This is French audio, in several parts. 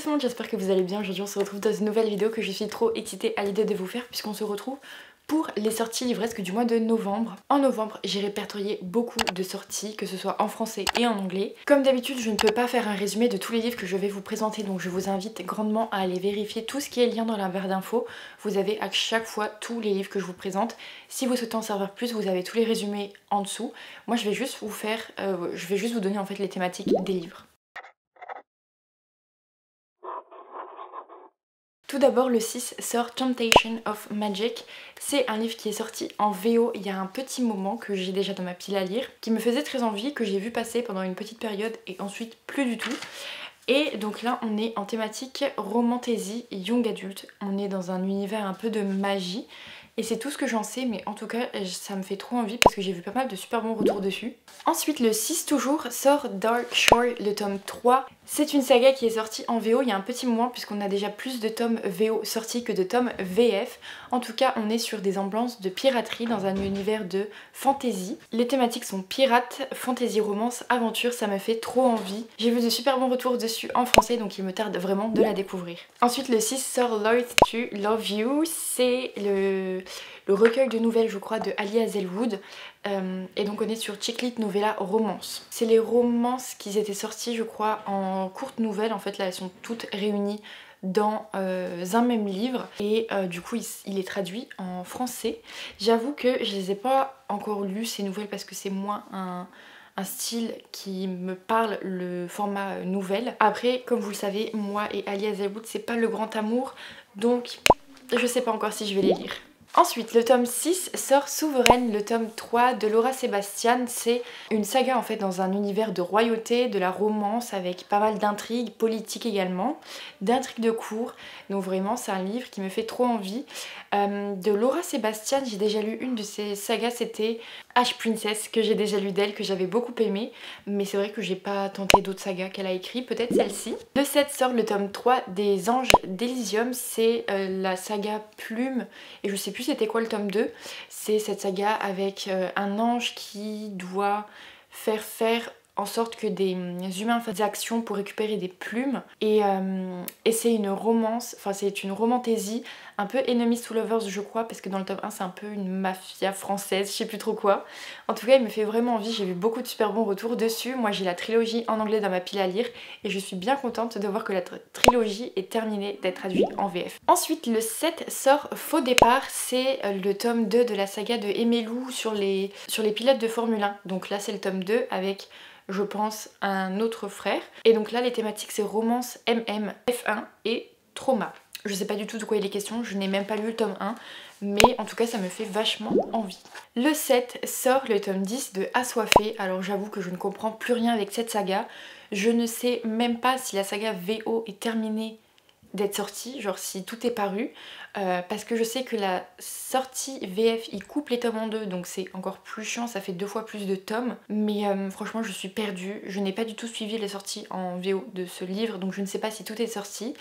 tout le monde, j'espère que vous allez bien. Aujourd'hui on se retrouve dans une nouvelle vidéo que je suis trop excitée à l'idée de vous faire puisqu'on se retrouve pour les sorties livresques du mois de novembre. En novembre, j'ai répertorié beaucoup de sorties, que ce soit en français et en anglais. Comme d'habitude, je ne peux pas faire un résumé de tous les livres que je vais vous présenter, donc je vous invite grandement à aller vérifier tout ce qui est lien dans la barre d'infos. Vous avez à chaque fois tous les livres que je vous présente. Si vous souhaitez en savoir plus, vous avez tous les résumés en dessous. Moi, je vais juste vous donner en fait les thématiques des livres. Tout d'abord, le 6 sort Temptation of Magic. C'est un livre qui est sorti en VO il y a un petit moment, que j'ai déjà dans ma pile à lire, qui me faisait très envie, que j'ai vu passer pendant une petite période et ensuite plus du tout. Et donc là on est en thématique romantasy young adulte. On est dans un univers un peu de magie. Et c'est tout ce que j'en sais, mais en tout cas ça me fait trop envie parce que j'ai vu pas mal de super bons retours dessus. Ensuite le 6 toujours sort Dark Shore, le tome 3. C'est une saga qui est sortie en VO il y a un petit moment puisqu'on a déjà plus de tomes VO sortis que de tomes VF. En tout cas on est sur des ambiances de piraterie dans un univers de fantasy. Les thématiques sont pirates, fantasy, romance, aventure, ça me fait trop envie. J'ai vu de super bons retours dessus en français donc il me tarde vraiment de la découvrir. Ensuite le 6 sort Loath to Love You, c'est le recueil de nouvelles je crois de Ali Hazelwood. Et donc on est sur Chick Lit Novella Romance. C'est les romances qui étaient sorties je crois en courte nouvelle, en fait là elles sont toutes réunies dans un même livre et du coup il est traduit en français. J'avoue que je les ai pas encore lues ces nouvelles parce que c'est moins un style qui me parle, le format nouvelle. Après comme vous le savez, moi et Ali Hazelwood c'est pas le grand amour, donc je sais pas encore si je vais les lire. Ensuite, le tome 6 sort Souveraine, le tome 3 de Laura Sebastian. C'est une saga en fait dans un univers de royauté, de la romance avec pas mal d'intrigues, politiques également, d'intrigues de cour. Donc vraiment c'est un livre qui me fait trop envie. De Laura Sebastian, j'ai déjà lu une de ses sagas, c'était Ash Princess, que j'ai déjà lu d'elle, que j'avais beaucoup aimé. Mais c'est vrai que j'ai pas tenté d'autres sagas qu'elle a écrit, peut-être celle-ci. Le 7 sort le tome 3 des Anges d'Elysium, c'est la saga Plume, et je sais plus c'était quoi le tome 2. C'est cette saga avec un ange qui doit faire en sorte que des humains fassent des actions pour récupérer des plumes. Et c'est une romance, enfin c'est une romantasy un peu enemies to lovers je crois, parce que dans le tome 1 c'est un peu une mafia française, je sais plus trop quoi. En tout cas il me fait vraiment envie, j'ai vu beaucoup de super bons retours dessus. Moi j'ai la trilogie en anglais dans ma pile à lire et je suis bien contente de voir que la trilogie est terminée d'être traduite en VF. Ensuite le 7 sort Faux Départ, c'est le tome 2 de la saga de Emilou sur les pilotes de Formule 1. Donc là c'est le tome 2 avec je pense un autre frère. Et donc là les thématiques c'est romance, MM, F1 et trauma. Je sais pas du tout de quoi il est question, je n'ai même pas lu le tome 1, mais en tout cas ça me fait vachement envie. Le 7 sort le tome 10 de Assoiffé. Alors j'avoue que je ne comprends plus rien avec cette saga. Je ne sais même pas si la saga VO est terminée d'être sortie, genre si tout est paru, parce que je sais que la sortie VF il coupe les tomes en deux, donc c'est encore plus chiant, ça fait 2 fois plus de tomes, mais franchement je suis perdue, je n'ai pas du tout suivi les sorties en VO de ce livre, donc je ne sais pas si tout est sorti,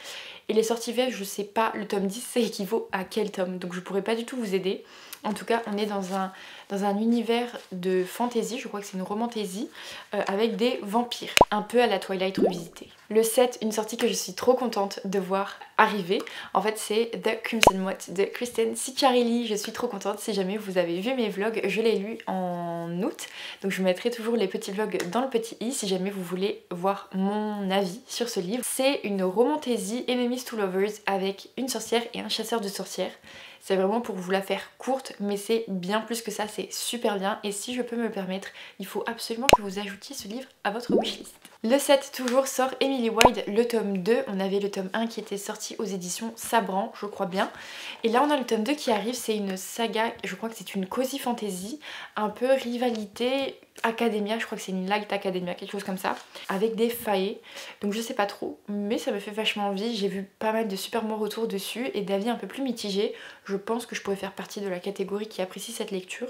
et les sorties VF je sais pas, le tome 10 ça équivaut à quel tome, donc je pourrais pas du tout vous aider. En tout cas on est dans un univers de fantasy, je crois que c'est une romantasy, avec des vampires, un peu à la Twilight revisitée. Le 7, une sortie que je suis trop contente de voir arriver, en fait c'est The Crimson Moth de Kristen Ciccarelli. Je suis trop contente, si jamais vous avez vu mes vlogs, je l'ai lu en août, donc je vous mettrai toujours les petits vlogs dans le petit i si jamais vous voulez voir mon avis sur ce livre. C'est une romantasy enemies to lovers avec une sorcière et un chasseur de sorcières. C'est vraiment pour vous la faire courte, mais c'est bien plus que ça, c'est super bien. Et si je peux me le permettre, il faut absolument que vous ajoutiez ce livre à votre wishlist. Le 7 toujours sort Emily Wilde, le tome 2. On avait le tome 1 qui était sorti aux éditions Sabran, je crois bien. Et là on a le tome 2 qui arrive, c'est une saga, je crois que c'est une cozy fantasy, un peu rivalité Academia, je crois que c'est une Light Academia, quelque chose comme ça, avec des faillés. Donc je sais pas trop, mais ça me fait vachement envie. J'ai vu pas mal de super bons retours dessus et d'avis un peu plus mitigés. Je pense que je pourrais faire partie de la catégorie qui apprécie cette lecture,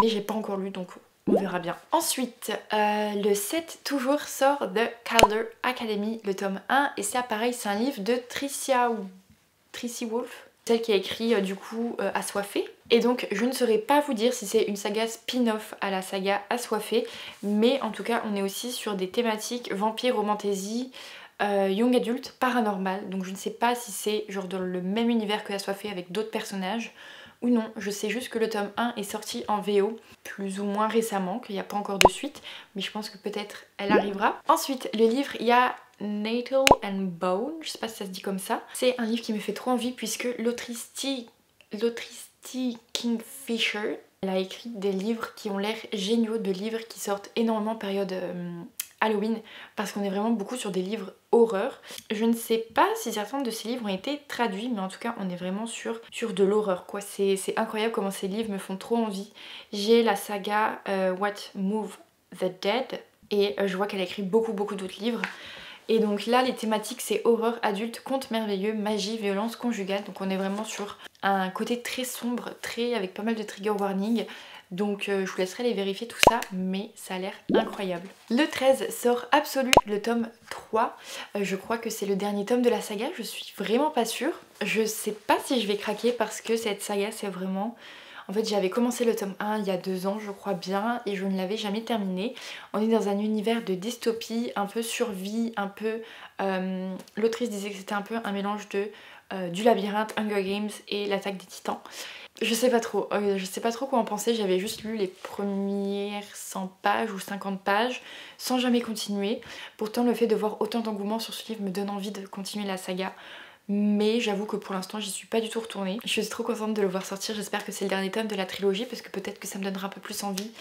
mais j'ai pas encore lu donc on verra bien. Ensuite, le 7 toujours sort The Calder Academy, le tome 1, et c'est pareil, c'est un livre de Tracy Wolf, celle qui a écrit du coup Assoiffé. Et donc je ne saurais pas vous dire si c'est une saga spin-off à la saga Assoiffé, mais en tout cas on est aussi sur des thématiques vampire, romantasy, young adulte paranormal, donc je ne sais pas si c'est genre dans le même univers que ça soit fait avec d'autres personnages ou non. Je sais juste que le tome 1 est sorti en VO plus ou moins récemment, qu'il n'y a pas encore de suite, mais je pense que peut-être elle arrivera. Ensuite le livre, il y a Natal and Bone, je sais pas si ça se dit comme ça. C'est un livre qui me fait trop envie puisque l'autrice T. Kingfisher, elle a écrit des livres qui ont l'air géniaux, de livres qui sortent énormément en période Halloween, parce qu'on est vraiment beaucoup sur des livres horreur. Je ne sais pas si certains de ces livres ont été traduits, mais en tout cas on est vraiment sur de l'horreur quoi. C'est incroyable comment ces livres me font trop envie. J'ai la saga What Move the Dead, et je vois qu'elle a écrit beaucoup d'autres livres. Et donc là les thématiques c'est horreur adulte, contes merveilleux, magie, violence conjugale. Donc on est vraiment sur un côté très sombre, avec pas mal de trigger warning. Donc je vous laisserai les vérifier tout ça, mais ça a l'air incroyable. Le 13 sort Absolu, le tome 3. Je crois que c'est le dernier tome de la saga, je suis vraiment pas sûre. Je sais pas si je vais craquer parce que cette saga c'est vraiment... En fait j'avais commencé le tome 1 il y a 2 ans je crois bien et je ne l'avais jamais terminé. On est dans un univers de dystopie, un peu survie, un peu... L'autrice disait que c'était un peu un mélange de du labyrinthe, Hunger Games et l'attaque des titans. Je sais pas trop quoi en penser, j'avais juste lu les premières 100 pages ou 50 pages sans jamais continuer. Pourtant le fait de voir autant d'engouement sur ce livre me donne envie de continuer la saga. Mais j'avoue que pour l'instant j'y suis pas du tout retournée. Je suis trop contente de le voir sortir, j'espère que c'est le dernier tome de la trilogie parce que peut-être que ça me donnera un peu plus envie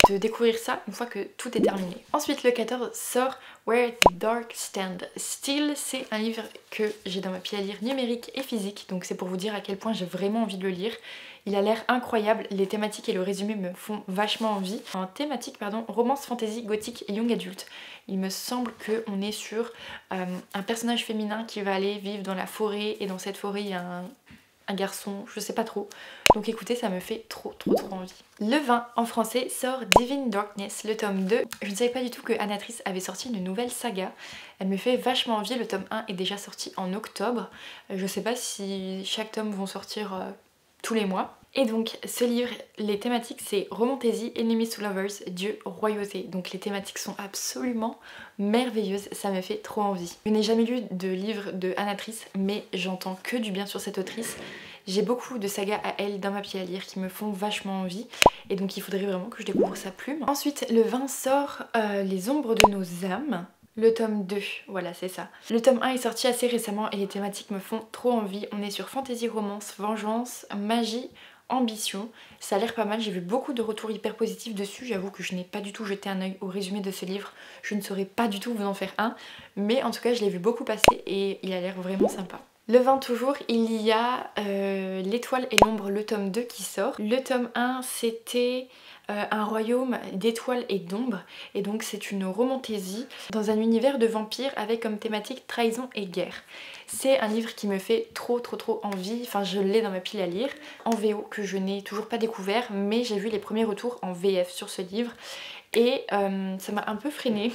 de découvrir ça une fois que tout est terminé. Ensuite le 14 sort Where the Dark Stand Still. C'est un livre que j'ai dans ma pile à lire numérique et physique, donc c'est pour vous dire à quel point j'ai vraiment envie de le lire. Il a l'air incroyable, les thématiques et le résumé me font vachement envie. En thématique, pardon, romance fantasy gothique et young adulte. Il me semble qu'on est sur un personnage féminin qui va aller vivre dans la forêt et dans cette forêt il y a un garçon, je sais pas trop. Donc écoutez, ça me fait trop envie. Le 20 en français sort Divine Darkness, le tome 2. Je ne savais pas du tout que Anatrice avait sorti une nouvelle saga. Elle me fait vachement envie, le tome 1 est déjà sorti en octobre. Je sais pas si chaque tome vont sortir tous les mois. Et donc ce livre, les thématiques c'est Romantaisie, Enemies to Lovers, Dieu, Royauté. Donc les thématiques sont absolument merveilleuses, ça me fait trop envie. Je n'ai jamais lu de livre de Anatrice, mais j'entends que du bien sur cette autrice. J'ai beaucoup de sagas à elle dans ma pile à lire qui me font vachement envie. Et donc il faudrait vraiment que je découvre sa plume. Ensuite le 20 sort Les ombres de nos âmes. Le tome 2, voilà c'est ça. Le tome 1 est sorti assez récemment et les thématiques me font trop envie. On est sur fantasy, romance, vengeance, magie, ambition. Ça a l'air pas mal, j'ai vu beaucoup de retours hyper positifs dessus. J'avoue que je n'ai pas du tout jeté un œil au résumé de ce livre. Je ne saurais pas du tout vous en faire un. Mais en tout cas je l'ai vu beaucoup passer et il a l'air vraiment sympa. Le 20 toujours, il y a L'étoile et l'ombre, le tome 2 qui sort. Le tome 1 c'était... un royaume d'étoiles et d'ombres, et donc c'est une romantaisie dans un univers de vampires avec comme thématique trahison et guerre. C'est un livre qui me fait trop envie, enfin je l'ai dans ma pile à lire, en VO que je n'ai toujours pas découvert, mais j'ai vu les premiers retours en VF sur ce livre et ça m'a un peu freinée.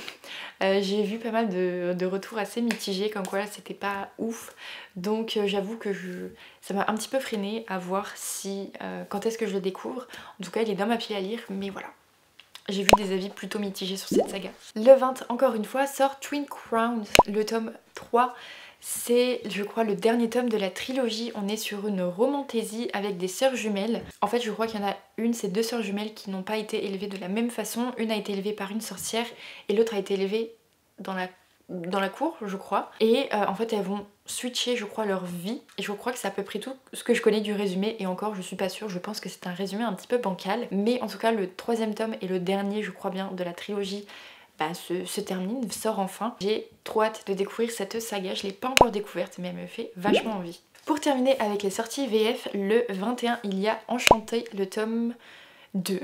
J'ai vu pas mal de retours assez mitigés comme quoi c'était pas ouf, donc j'avoue que ça m'a un petit peu freinée à voir si quand est-ce que je le découvre. En tout cas il est dans ma pile à lire, mais voilà. J'ai vu des avis plutôt mitigés sur cette saga. Le 20 encore une fois sort Twin Crowns, le tome 3. C'est je crois le dernier tome de la trilogie. On est sur une romantaisie avec des sœurs jumelles. En fait je crois qu'il y en a une, c'est 2 sœurs jumelles qui n'ont pas été élevées de la même façon. Une a été élevée par une sorcière et l'autre a été élevée dans la cour je crois. Et en fait elles vont switcher je crois leur vie. Et je crois que c'est à peu près tout ce que je connais du résumé. Et encore je suis pas sûre, je pense que c'est un résumé un petit peu bancal. Mais en tout cas le 3e tome et le dernier je crois bien de la trilogie se termine, sort enfin. J'ai trop hâte de découvrir cette saga, je l'ai pas encore découverte mais elle me fait vachement envie. Pour terminer avec les sorties VF, le 21 il y a Enchanté, le tome 2.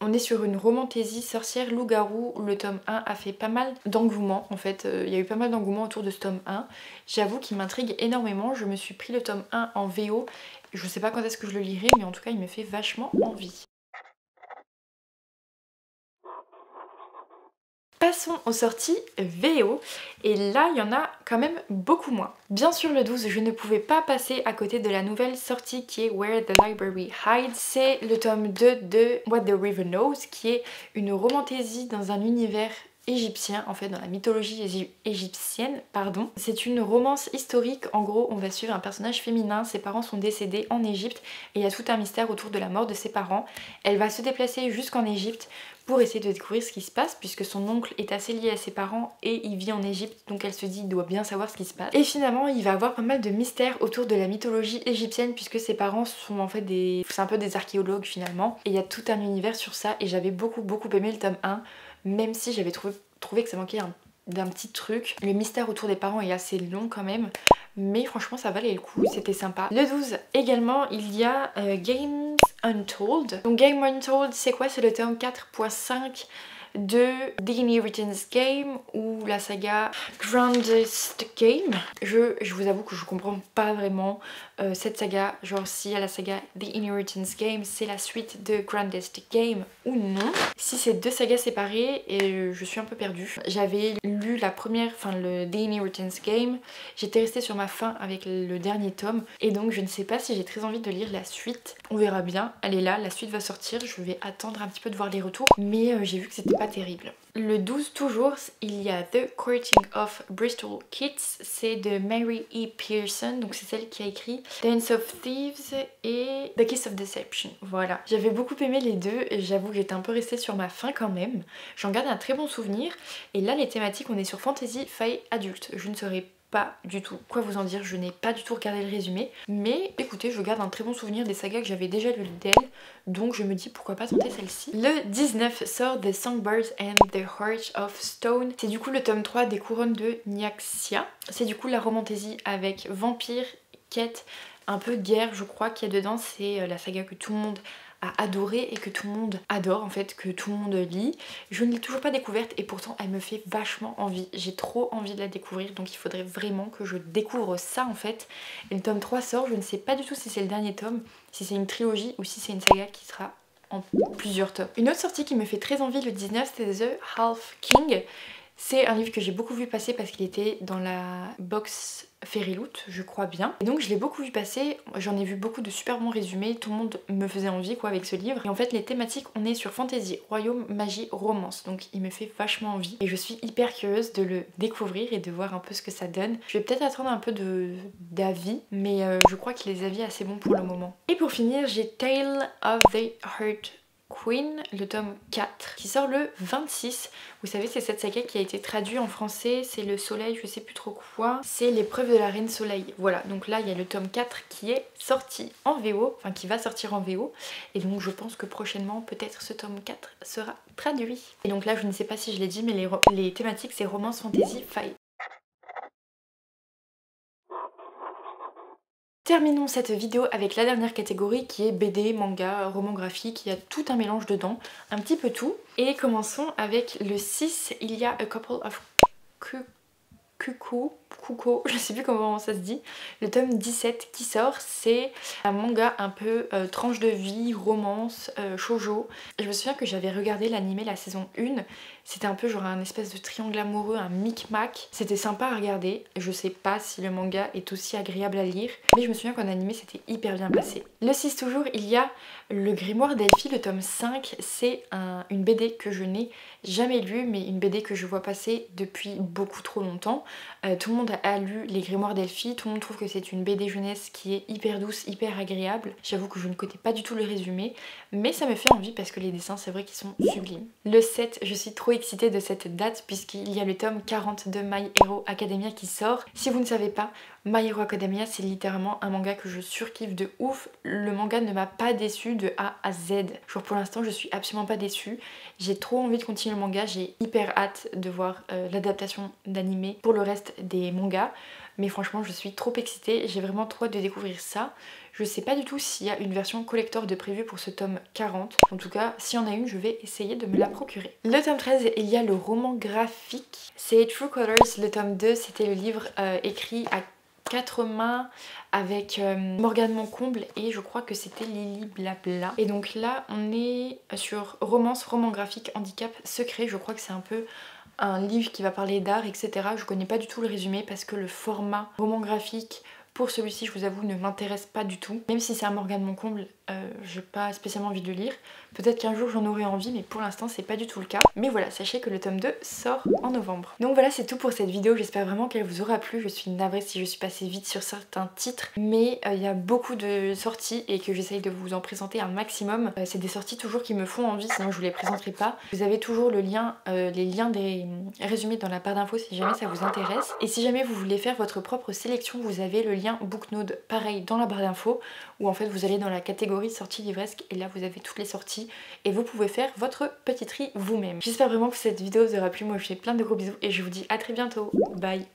On est sur une romantaisie sorcière loup-garou. Le tome 1 a fait pas mal d'engouement en fait, il y a eu pas mal d'engouement autour de ce tome 1. J'avoue qu'il m'intrigue énormément, je me suis pris le tome 1 en VO. Je sais pas quand est-ce que je le lirai mais en tout cas il me fait vachement envie. Passons aux sorties VO, et là il y en a quand même beaucoup moins. Bien sûr le 12 je ne pouvais pas passer à côté de la nouvelle sortie qui est Where the Library Hides. C'est le tome 2 de What the River Knows qui est une romantaisie dans un univers égyptien, en fait dans la mythologie égyptienne, pardon. C'est une romance historique, en gros on va suivre un personnage féminin, ses parents sont décédés en Égypte et il y a tout un mystère autour de la mort de ses parents. Elle va se déplacer jusqu'en Égypte pour essayer de découvrir ce qui se passe puisque son oncle est assez lié à ses parents et il vit en Égypte, donc elle se dit il doit bien savoir ce qui se passe. Et finalement il va avoir pas mal de mystères autour de la mythologie égyptienne puisque ses parents sont en fait c'est un peu des archéologues finalement, et il y a tout un univers sur ça et j'avais beaucoup aimé le tome 1 même si j'avais trouvé que ça manquait d'un petit truc. Le mystère autour des parents est assez long quand même, mais franchement ça valait le coup, c'était sympa. Le 12 également il y a Games Untold. Donc Game Untold c'est quoi? C'est le tome 4.5 de The Inheritance Game ou la saga Grandest Game. Je vous avoue que je comprends pas vraiment cette saga, genre si à la saga The Inheritance Game c'est la suite de Grandest Game ou non. Si c'est deux sagas séparées et je suis un peu perdue. J'avais lu la première, enfin le The Inheritance Game, j'étais restée sur ma fin avec le dernier tome et donc je ne sais pas si j'ai très envie de lire la suite. On verra bien, elle est là, la suite va sortir, je vais attendre un petit peu de voir les retours, mais j'ai vu que c'était pas terrible. Le 12 toujours, il y a The Courting of Bristol Kids, c'est de Mary E. Pearson, donc c'est celle qui a écrit Dance of Thieves et The Kiss of Deception, voilà. J'avais beaucoup aimé les deux et j'avoue que j'étais un peu restée sur ma faim quand même. J'en garde un très bon souvenir et là les thématiques on est sur fantasy faille adulte. Je ne saurais pas du tout quoi vous en dire, je n'ai pas du tout regardé le résumé, mais écoutez je garde un très bon souvenir des sagas que j'avais déjà lu d'elle, donc je me dis pourquoi pas tenter celle-ci. Le 19 sort The Songbirds and the Heart of Stone, c'est du coup le tome 3 des couronnes de Nyaxia, c'est du coup la romantésie avec vampire, quête, un peu guerre je crois qu'il y a dedans, c'est la saga que tout le monde a adoré et que tout le monde adore en fait, que tout le monde lit. Je ne l'ai toujours pas découverte et pourtant elle me fait vachement envie. J'ai trop envie de la découvrir, donc il faudrait vraiment que je découvre ça en fait. Et le tome 3 sort, je ne sais pas du tout si c'est le dernier tome, si c'est une trilogie ou si c'est une saga qui sera en plusieurs tomes. Une autre sortie qui me fait très envie le 19 c'est The Half King. C'est un livre que j'ai beaucoup vu passer parce qu'il était dans la box Fairyloot, je crois bien. Et donc je l'ai beaucoup vu passer, j'en ai vu beaucoup de super bons résumés, tout le monde me faisait envie quoi avec ce livre. Et en fait les thématiques, on est sur fantasy, royaume, magie, romance, donc il me fait vachement envie. Et je suis hyper curieuse de le découvrir et de voir un peu ce que ça donne. Je vais peut-être attendre un peu d'avis, mais je crois que les avis assez bons pour le moment. Et pour finir, j'ai Tale of the Heart Queen, le tome 4, qui sort le 26. Vous savez, c'est cette saga qui a été traduite en français, c'est le soleil, je sais plus trop quoi. C'est l'épreuve de la reine soleil. Voilà, donc là il y a le tome 4 qui est sorti en VO, enfin qui va sortir en VO. Et donc je pense que prochainement, peut-être ce tome 4 sera traduit. Et donc là, je ne sais pas si je l'ai dit, mais les thématiques c'est romance, fantasy, faille. Terminons cette vidéo avec la dernière catégorie qui est BD, manga, roman graphique, il y a tout un mélange dedans, un petit peu tout. Et commençons avec le 6, il y a A Couple of Kuko, je sais plus comment ça se dit, le tome 17 qui sort, c'est un manga un peu tranche de vie, romance, shoujo. Je me souviens que j'avais regardé l'animé la saison 1, c'était un peu genre un espèce de triangle amoureux, un micmac, c'était sympa à regarder, je sais pas si le manga est aussi agréable à lire, mais je me souviens qu'en animé c'était hyper bien passé. Le 6 toujours, il y a le Grimoire d'Elphie, le tome 5, c'est une BD que je n'ai jamais lue, mais une BD que je vois passer depuis beaucoup trop longtemps. Tout le monde a lu les Grimoires d'Elphie, tout le monde trouve que c'est une BD jeunesse qui est hyper douce, hyper agréable. J'avoue que je ne connais pas du tout le résumé, mais ça me fait envie parce que les dessins c'est vrai qu'ils sont sublimes. Le 7, je suis trop excitée de cette date puisqu'il y a le tome 40 de My Hero Academia qui sort. Si vous ne savez pas, My Hero Academia c'est littéralement un manga que je surkiffe de ouf. Le manga ne m'a pas déçue de A à Z. Genre pour l'instant je suis absolument pas déçue. J'ai trop envie de continuer le manga, j'ai hyper hâte de voir l'adaptation d'animé pour le reste des mangas. Mais franchement je suis trop excitée, j'ai vraiment trop hâte de découvrir ça. Je sais pas du tout s'il y a une version collector de prévue pour ce tome 40. En tout cas, s'il y en a une, je vais essayer de me la procurer. Le tome 13, il y a le roman graphique. C'est True Colors, le tome 2, c'était le livre écrit à 4 mains avec Morgane Moncomble et je crois que c'était Lily Blabla. Et donc là, on est sur romance, roman graphique, handicap, secret. Je crois que c'est un peu un livre qui va parler d'art, etc. Je connais pas du tout le résumé parce que le format roman graphique pour celui-ci, je vous avoue, ne m'intéresse pas du tout. Même si c'est un Morgane Moncomble, j'ai pas spécialement envie de le lire. Peut-être qu'un jour j'en aurai envie, mais pour l'instant c'est pas du tout le cas. Mais voilà, sachez que le tome 2 sort en novembre. Donc voilà, c'est tout pour cette vidéo, j'espère vraiment qu'elle vous aura plu. Je suis navrée si je suis passée vite sur certains titres, mais il y a beaucoup de sorties et que j'essaye de vous en présenter un maximum. C'est des sorties toujours qui me font envie, sinon je vous les présenterai pas. Vous avez toujours le lien, les liens des résumés dans la barre d'infos si jamais ça vous intéresse. Et si jamais vous voulez faire votre propre sélection, vous avez le lien Booknode pareil dans la barre d'infos, où en fait vous allez dans la catégorie sorties livresques et là vous avez toutes les sorties et vous pouvez faire votre petit tri vous-même. J'espère vraiment que cette vidéo vous aura plu, moi je vous fais plein de gros bisous et je vous dis à très bientôt, bye.